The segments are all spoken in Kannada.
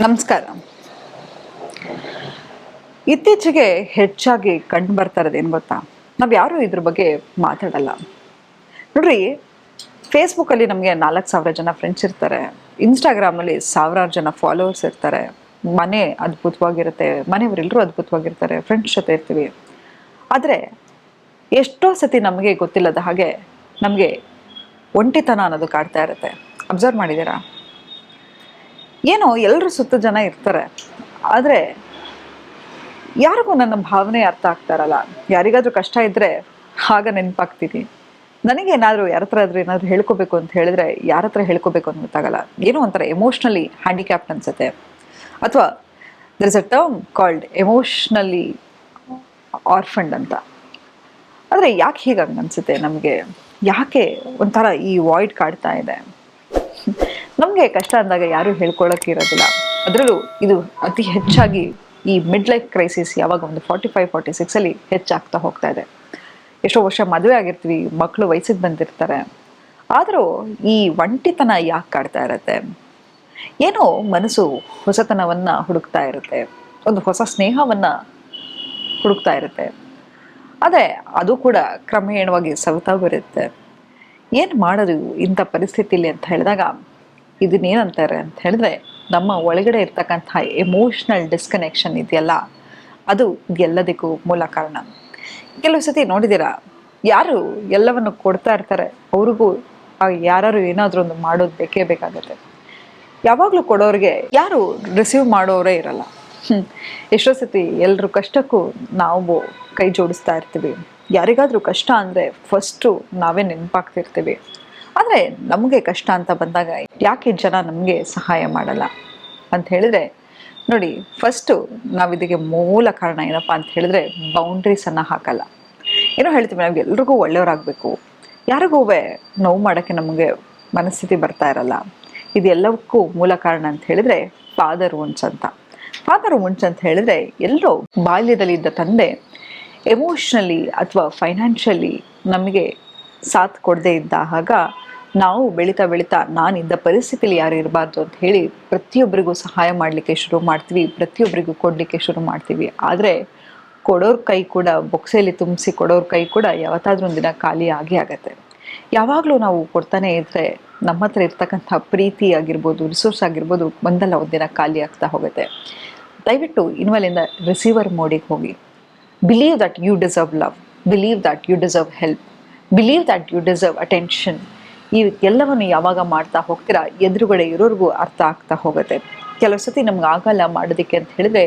ನಮಸ್ಕಾರ. ಇತ್ತೀಚೆಗೆ ಹೆಚ್ಚಾಗಿ ಕಂಡು ಬರ್ತಾ ಇರೋದೇನು ಗೊತ್ತಾ? ನಾವು ಯಾರು ಇದ್ರ ಬಗ್ಗೆ ಮಾತಾಡಲ್ಲ. ನೋಡ್ರಿ, ಫೇಸ್ಬುಕ್ಕಲ್ಲಿ ನಮಗೆ 4,000 ಜನ ಫ್ರೆಂಡ್ಸ್ ಇರ್ತಾರೆ. ಇನ್ಸ್ಟಾಗ್ರಾಮಲ್ಲಿ ಸಾವಿರಾರು ಜನ ಫಾಲೋವರ್ಸ್ ಇರ್ತಾರೆ. ಮನೆ ಅದ್ಭುತವಾಗಿರುತ್ತೆ, ಮನೆಯವರೆಲ್ಲರೂ ಅದ್ಭುತವಾಗಿರ್ತಾರೆ, ಫ್ರೆಂಡ್ಸ್ ಜೊತೆ ಇರ್ತೀವಿ. ಆದರೆ ಎಷ್ಟೋ ಸತಿ ನಮಗೆ ಗೊತ್ತಿಲ್ಲದ ಹಾಗೆ ನಮಗೆ ಒಂಟಿತನ ಅನ್ನೋದು ಕಾಡ್ತಾ ಇರುತ್ತೆ. ಅಬ್ಸರ್ವ್ ಮಾಡಿದ್ದೀರಾ? ಏನೋ ಎಲ್ಲರೂ ಸುತ್ತ ಜನ ಇರ್ತಾರೆ, ಆದರೆ ಯಾರಿಗೂ ನನ್ನ ಭಾವನೆ ಅರ್ಥ ಆಗ್ತಾ ಇರಲ್ಲ. ಯಾರಿಗಾದ್ರೂ ಕಷ್ಟ ಇದ್ದರೆ ಆಗ ನೆನಪಾಗ್ತೀನಿ. ನನಗೇನಾದರೂ ಯಾರ ಹತ್ರ ಆದರೂ ಏನಾದರೂ ಹೇಳ್ಕೋಬೇಕು ಅಂತ ಹೇಳಿದ್ರೆ ಯಾರ ಹತ್ರ ಹೇಳ್ಕೋಬೇಕು ಅಂತ ಗೊತ್ತಾಗಲ್ಲ. ಏನೋ ಒಂಥರ ಎಮೋಷ್ನಲಿ ಹ್ಯಾಂಡಿಕ್ಯಾಪ್ಟ್ ಅನಿಸುತ್ತೆ. ಅಥವಾ there is a term called emotionally orphaned ಅಂತ. ಆದರೆ ಯಾಕೆ ಹೀಗಾಗಿ ಅನಿಸುತ್ತೆ ನಮಗೆ? ಯಾಕೆ ಒಂಥರ ಈ ವಾಯ್ಡ್ ಕಾಡ್ತಾ ಇದೆ? ನಮಗೆ ಕಷ್ಟ ಅಂದಾಗ ಯಾರೂ ಹೇಳ್ಕೊಳ್ಳೋಕೆ ಇರೋದಿಲ್ಲ. ಅದರಲ್ಲೂ ಇದು ಅತಿ ಹೆಚ್ಚಾಗಿ ಈ ಮಿಡ್ ಲೈಫ್ ಕ್ರೈಸಿಸ್ ಯಾವಾಗ ಒಂದು 45-46 ಹೆಚ್ಚಾಗ್ತಾ ಹೋಗ್ತಾ ಇದೆ. ಎಷ್ಟೋ ವರ್ಷ ಮದುವೆ ಆಗಿರ್ತೀವಿ, ಮಕ್ಕಳು ವಯಸ್ಸಿಗೆ ಬಂದಿರ್ತಾರೆ. ಆದರೂ ಈ ಒಂಟಿತನ ಯಾಕೆ ಕಾಡ್ತಾ ಇರುತ್ತೆ? ಏನೋ ಮನಸ್ಸು ಹೊಸತನವನ್ನು ಹುಡುಕ್ತಾ ಇರುತ್ತೆ, ಒಂದು ಹೊಸ ಸ್ನೇಹವನ್ನು ಹುಡುಕ್ತಾ ಇರುತ್ತೆ. ಆದರೆ ಅದು ಕೂಡ ಕ್ರಮೇಣವಾಗಿ ಸವಿತಾ ಬರುತ್ತೆ. ಏನು ಮಾಡೋದು ಇಂಥ ಪರಿಸ್ಥಿತಿಲಿ ಅಂತ ಹೇಳಿದಾಗ ಇದನ್ನೇನಂತಾರೆ ಅಂತ ಹೇಳಿದ್ರೆ, ನಮ್ಮ ಒಳಗಡೆ ಇರ್ತಕ್ಕಂಥ ಎಮೋಷ್ನಲ್ ಡಿಸ್ಕನೆಕ್ಷನ್ ಇದೆಯಲ್ಲ, ಅದು ಎಲ್ಲದಕ್ಕೂ ಮೂಲ ಕಾರಣ. ಕೆಲವು ಸತಿ ನೋಡಿದ್ದೀರಾ, ಯಾರು ಎಲ್ಲವನ್ನು ಕೊಡ್ತಾ ಇರ್ತಾರೆ ಅವ್ರಿಗೂ ಯಾರು ಏನಾದರೂ ಒಂದು ಮಾಡೋದು ಬೇಕೇ ಬೇಕಾಗುತ್ತೆ. ಯಾವಾಗಲೂ ಕೊಡೋರಿಗೆ ಯಾರು ರಿಸೀವ್ ಮಾಡೋರೇ ಇರಲ್ಲ. ಎಷ್ಟೋ ಸತಿ ಎಲ್ಲರ ಕಷ್ಟಕ್ಕೂ ನಾವು ಕೈ ಜೋಡಿಸ್ತಾ ಇರ್ತೀವಿ. ಯಾರಿಗಾದರೂ ಕಷ್ಟ ಅಂದರೆ ಫಸ್ಟು ನಾವೇ ನೆನಪಾಗ್ತಿರ್ತೀವಿ. ಆದರೆ ನಮಗೆ ಕಷ್ಟ ಅಂತ ಬಂದಾಗ ಯಾಕೆ ಜನ ನಮಗೆ ಸಹಾಯ ಮಾಡಲ್ಲ ಅಂತ ಹೇಳಿದ್ರೆ, ನೋಡಿ, ಫಸ್ಟು ನಾವು ಇದಕ್ಕೆ ಮೂಲ ಕಾರಣ ಏನಪ್ಪ ಅಂತ ಹೇಳಿದ್ರೆ ಬೌಂಡ್ರೀಸನ್ನು ಹಾಕಲ್ಲ. ಏನೋ ಹೇಳ್ತೀವಿ, ನಾವು ಎಲ್ರಿಗೂ ಒಳ್ಳೆಯವರಾಗಬೇಕು, ಯಾರಿಗೂ ನೋವು ಮಾಡೋಕ್ಕೆ ನಮಗೆ ಮನಸ್ಥಿತಿ ಬರ್ತಾ ಇರಲ್ಲ. ಇದೆಲ್ಲವಕ್ಕೂ ಮೂಲ ಕಾರಣ ಅಂತ ಹೇಳಿದ್ರೆ ಫಾದರ್ ವುಂಡ್ಸ್ ಅಂತ. ಫಾದರ್ ವುಂಡ್ಸ್ ಅಂತ ಹೇಳಿದ್ರೆ, ಎಲ್ಲೋ ಬಾಲ್ಯದಲ್ಲಿದ್ದ ತಂದೆ ಎಮೋಷ್ನಲಿ ಅಥವಾ ಫೈನಾನ್ಷಿಯಲಿ ನಮಗೆ ಸಾಥ್ ಕೊಡದೇ ಇದ್ದಾಗ ನಾವು ಬೆಳೀತಾ ಬೆಳೀತಾ ನಾನಿದ್ದ ಪರಿಸ್ಥಿತಿಯಲ್ಲಿ ಯಾರು ಇರಬಾರ್ದು ಅಂತ ಹೇಳಿ ಪ್ರತಿಯೊಬ್ಬರಿಗೂ ಸಹಾಯ ಮಾಡಲಿಕ್ಕೆ ಶುರು ಮಾಡ್ತೀವಿ, ಪ್ರತಿಯೊಬ್ಬರಿಗೂ ಕೊಡಲಿಕ್ಕೆ ಶುರು ಮಾಡ್ತೀವಿ. ಆದರೆ ಕೊಡೋರ ಕೈ ಕೂಡ, ಬೊಕ್ಸೆಯಲ್ಲಿ ತುಂಬಿಸಿ ಕೊಡೋರ ಕೈ ಕೂಡ ಯಾವತ್ತಾದ್ರೂ ಒಂದಿನ ಖಾಲಿ ಆಗತ್ತೆ. ಯಾವಾಗಲೂ ನಾವು ಕೊಡ್ತಾನೆ ಇದ್ದರೆ ನಮ್ಮ ಹತ್ರ ಇರ್ತಕ್ಕಂಥ ಪ್ರೀತಿ ಆಗಿರ್ಬೋದು, ರಿಸೋರ್ಸ್ ಆಗಿರ್ಬೋದು, ಒಂದಲ್ಲ ಒಂದಿನ ಖಾಲಿ ಆಗ್ತಾ ಹೋಗುತ್ತೆ. ದಯವಿಟ್ಟು ಇನ್ಮೇಲಿಂದ ರಿಸೀವರ್ ಮೋಡಿಗೆ ಹೋಗಿ. Believe that you deserve love, believe that you deserve help, believe that you deserve attention. ಈ ಎಲ್ಲವನ್ನು ಯಾವಾಗ ಮಾಡ್ತಾ ಹೋಗ್ತೀರಾ, ಎದುರುಗಡೆ ಇರೋರಿಗೂ ಅರ್ಥ ಆಗ್ತಾ ಹೋಗುತ್ತೆ. ಕೆಲವು ಸತಿ ನಮ್ಗೆ ಆಗಲ್ಲ ಮಾಡೋದಕ್ಕೆ ಅಂತ ಹೇಳಿದ್ರೆ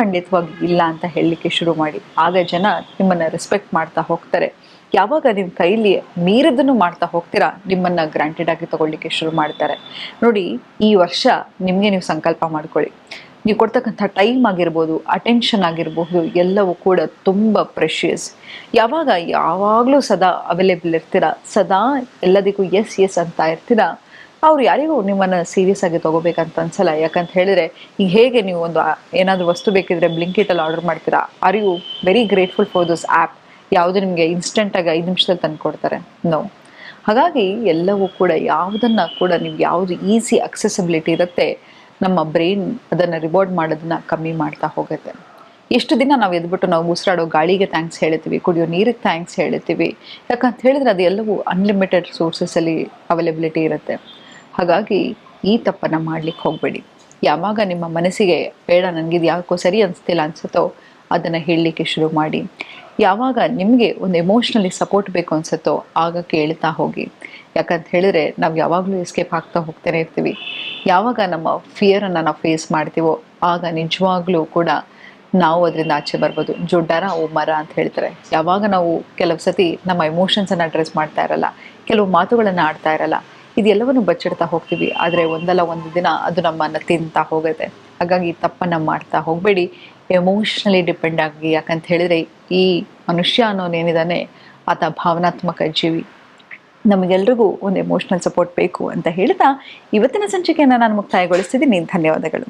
ಖಂಡಿತವಾಗಿ ಇಲ್ಲ ಅಂತ ಹೇಳಲಿಕ್ಕೆ ಶುರು ಮಾಡಿ. ಆಗ ಜನ ನಿಮ್ಮನ್ನು ರೆಸ್ಪೆಕ್ಟ್ ಮಾಡ್ತಾ ಹೋಗ್ತಾರೆ. ಯಾವಾಗ ನಿಮ್ಮ ಕೈಲಿ ಮೀರಿದ್ದನ್ನು ಮಾಡ್ತಾ ಹೋಗ್ತೀರಾ, ನಿಮ್ಮನ್ನು ಗ್ರಾಂಟೆಡ್ ಆಗಿ ತಗೊಳ್ಳಿಕ್ಕೆ ಶುರು ಮಾಡ್ತಾರೆ. ನೋಡಿ, ಈ ವರ್ಷ ನಿಮಗೆ ನೀವು ಸಂಕಲ್ಪ ಮಾಡ್ಕೊಳ್ಳಿ, ನೀವು ಕೊಡ್ತಕ್ಕಂಥ ಟೈಮ್ ಆಗಿರ್ಬೋದು, ಅಟೆನ್ಷನ್ ಆಗಿರ್ಬೋದು, ಎಲ್ಲವೂ ಕೂಡ ತುಂಬ ಪ್ರೆಷಿಯಸ್. ಯಾವಾಗಲೂ ಸದಾ ಅವೈಲೇಬಲ್ ಇರ್ತೀರಾ, ಸದಾ ಎಲ್ಲದಕ್ಕೂ ಎಸ್ ಎಸ್ ಅಂತ ಇರ್ತೀರಾ, ಅವ್ರು ಯಾರಿಗೂ ನಿಮ್ಮನ್ನು ಸೀರಿಯಸ್ ಆಗಿ ತೊಗೋಬೇಕಂತ ಅನ್ಸಲ್ಲ. ಯಾಕಂತ ಹೇಳಿದ್ರೆ, ಈಗ ಹೇಗೆ ನೀವು ಒಂದು ಏನಾದರೂ ವಸ್ತು ಬೇಕಿದ್ರೆ ಬ್ಲಿಂಕಿಟಲ್ಲಿ ಆರ್ಡರ್ ಮಾಡ್ತೀರಾ, are you very grateful for this app? ಯಾವುದು ನಿಮಗೆ ಇನ್ಸ್ಟೆಂಟಾಗಿ 5 ನಿಮಿಷದಲ್ಲಿ ತಂದು ಕೊಡ್ತಾರೆ? ನೋ. ಹಾಗಾಗಿ ಎಲ್ಲವೂ ಕೂಡ ಯಾವುದನ್ನು ಕೂಡ ನೀವು ಯಾವುದು ಈಸಿ ಅಕ್ಸೆಸಿಬಿಲಿಟಿ ಇರುತ್ತೆ, ನಮ್ಮ ಬ್ರೈನ್ ಅದನ್ನು ರಿವಾರ್ಡ್ ಮಾಡೋದನ್ನ ಕಮ್ಮಿ ಮಾಡ್ತಾ ಹೋಗುತ್ತೆ. ಎಷ್ಟು ದಿನ ನಾವು ಎದ್ಬಿಟ್ಟು ನಾವು ಉಸಿರಾಡೋ ಗಾಳಿಗೆ ಥ್ಯಾಂಕ್ಸ್ ಹೇಳ್ತೀವಿ, ಕುಡಿಯೋ ನೀರಿಗೆ ಥ್ಯಾಂಕ್ಸ್ ಹೇಳ್ತೀವಿ. ಯಾಕಂತ ಹೇಳಿದ್ರೆ ಅದು ಎಲ್ಲವೂ ಅನ್ಲಿಮಿಟೆಡ್ ಸೋರ್ಸಸಲ್ಲಿ ಅವೈಲೇಬಿಲಿಟಿ ಇರುತ್ತೆ. ಹಾಗಾಗಿ ಈ ತಪ್ಪನ್ನು ಮಾಡಲಿಕ್ಕೆ ಹೋಗಬೇಡಿ. ಯಾವಾಗ ನಿಮ್ಮ ಮನಸ್ಸಿಗೆ ಬೇಡ, ನನಗಿದು ಯಾಕೋ ಸರಿ ಅನಿಸ್ತಿಲ್ಲ ಅನಿಸುತ್ತೋ ಅದನ್ನು ಹೇಳಲಿಕ್ಕೆ ಶುರು ಮಾಡಿ. ಯಾವಾಗ ನಿಮಗೆ ಒಂದು ಎಮೋಷ್ನಲಿ ಸಪೋರ್ಟ್ ಬೇಕು ಅನಿಸುತ್ತೋ ಆಗ ಕೇಳ್ತಾ ಹೋಗಿ. ಯಾಕಂತ ಹೇಳಿದ್ರೆ ನಾವು ಯಾವಾಗಲೂ ಎಸ್ಕೇಪ್ ಆಗ್ತಾ ಹೋಗ್ತಾನೆ ಇರ್ತೀವಿ. ಯಾವಾಗ ನಮ್ಮ ಫಿಯರನ್ನು ನಾವು ಫೇಸ್ ಮಾಡ್ತೀವೋ ಆಗ ನಿಜವಾಗ್ಲೂ ಕೂಡ ನಾವು ಅದರಿಂದ ಆಚೆ ಬರ್ಬೋದು. ಜೊಡ್ಡಾರ ಓ ಮರ ಅಂತ ಹೇಳ್ತಾರೆ. ಯಾವಾಗ ನಾವು ಕೆಲವು ಸತಿ ನಮ್ಮ ಎಮೋಷನ್ಸನ್ನು ಅಡ್ರೆಸ್ ಮಾಡ್ತಾ ಇರಲ್ಲ, ಕೆಲವು ಮಾತುಗಳನ್ನು ಆಡ್ತಾ ಇರಲ್ಲ, ಇದೆಲ್ಲವನ್ನು ಬಚ್ಚಿಡ್ತಾ ಹೋಗ್ತೀವಿ. ಆದರೆ ಒಂದಲ್ಲ ಒಂದು ದಿನ ಅದು ನಮ್ಮನ್ನು ತಿಂತಾ ಹೋಗುತ್ತೆ. ಹಾಗಾಗಿ ತಪ್ಪನ್ನು ಮಾಡ್ತಾ ಹೋಗಬೇಡಿ, ಎಮೋಷ್ನಲಿ ಡಿಪೆಂಡ್ ಆಗಿ. ಯಾಕಂತ ಹೇಳಿದರೆ ಈ ಮನುಷ್ಯ ಅನ್ನೋನೇನಿದ್ದಾನೆ ಆತ ಭಾವನಾತ್ಮಕ ಜೀವಿ. ನಮಗೆಲ್ರಿಗೂ ಒಂದು ಎಮೋಷ್ನಲ್ ಸಪೋರ್ಟ್ ಬೇಕು ಅಂತ ಹೇಳ್ತಾ ಇವತ್ತಿನ ಸಂಚಿಕೆಯನ್ನು ನಾನು ಮುಕ್ತಾಯಗೊಳಿಸ್ತಿದ್ದೀನಿ. ಧನ್ಯವಾದಗಳು.